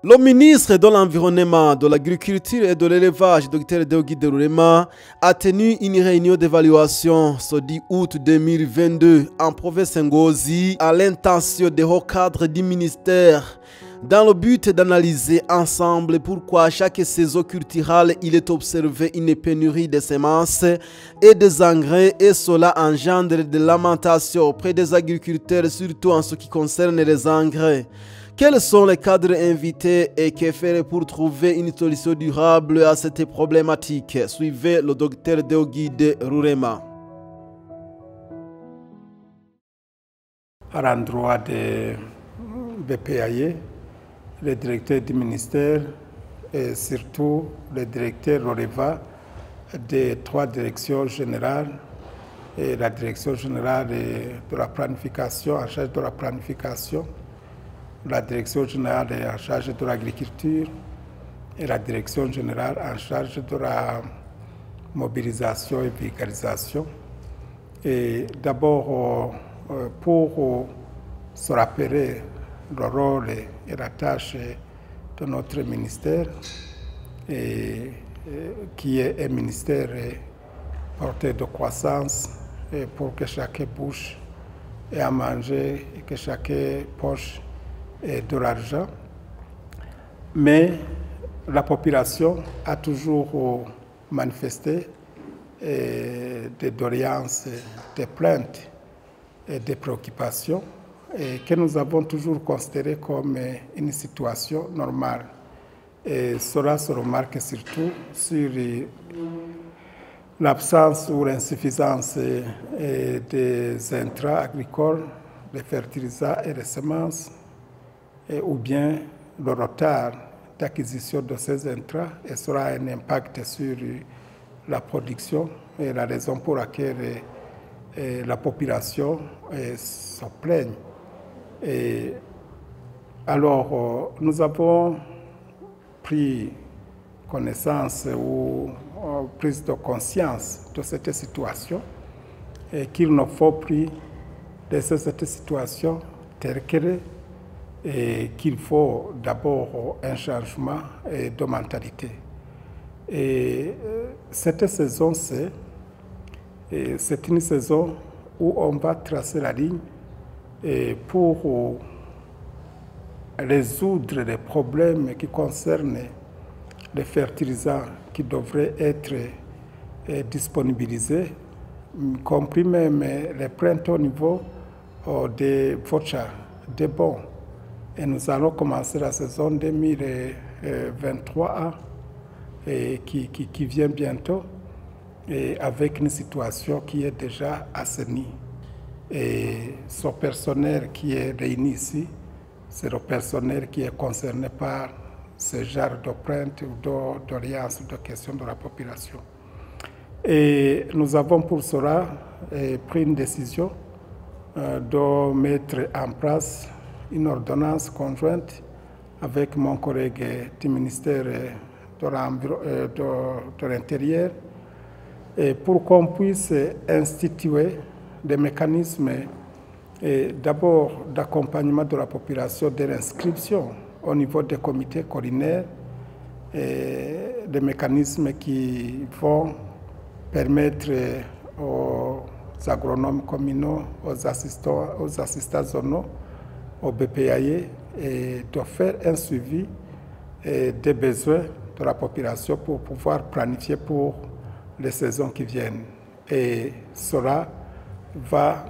Le ministre de l'Environnement, de l'Agriculture et de l'Élevage, Dr Deogide Rurema, a tenu une réunion d'évaluation ce 10 août 2022 en province Ngozi à l'intention des hauts cadres du ministère dans le but d'analyser ensemble pourquoi chaque saison culturelle il est observé une pénurie de semences et des engrais et cela engendre de lamentations auprès des agriculteurs, surtout en ce qui concerne les engrais. Quels sont les cadres invités et que faire pour trouver une solution durable à cette problématique? Suivez le docteur Deogide Rurema. À l'endroit de BPAE, le directeur du ministère et surtout le directeur relevant des 3 directions générales et la direction générale de la planification, en charge de la planification, la direction générale en charge de l'agriculture et la direction générale en charge de la mobilisation et vulgarisation. Et d'abord, pour se rappeler le rôle et la tâche de notre ministère, qui est un ministère porté de croissance, et pour que chaque bouche ait à manger et que chaque poche ait de l'argent. Mais la population a toujours manifesté des doléances, des plaintes et des préoccupations et que nous avons toujours considérées comme une situation normale. Et cela se remarque surtout sur l'absence ou l'insuffisance des intrants agricoles, des fertilisants et des semences, ou bien le retard d'acquisition de ces intrants, et cela a un impact sur la production et la raison pour laquelle la population se plaigne. Et alors, nous avons pris connaissance ou prise de conscience de cette situation et qu'il nous faut plus laisser cette situation telle qu'elle est et qu'il faut d'abord un changement de mentalité. Et cette saison, c'est une saison où on va tracer la ligne pour résoudre les problèmes qui concernent les fertilisants qui devraient être disponibilisés, y compris même les plaintes au niveau des vouchers, des bons. Et nous allons commencer la saison 2023 qui vient bientôt et avec une situation qui est déjà assainie. Et ce personnel qui est réuni ici, c'est le personnel qui est concerné par ce genre de plaintes ou d'alliances ou de questions de la population. Et nous avons pour cela pris une décision de mettre en place une ordonnance conjointe avec mon collègue du ministère de l'Intérieur pour qu'on puisse instituer des mécanismes d'abord d'accompagnement de la population de l'inscription au niveau des comités collinaires, des mécanismes qui vont permettre aux agronomes communaux, aux assistants zonaux, au BPAE de faire un suivi des besoins de la population pour pouvoir planifier pour les saisons qui viennent. Et cela va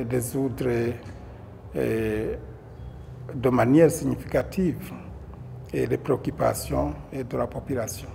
résoudre de manière significative les préoccupations de la population.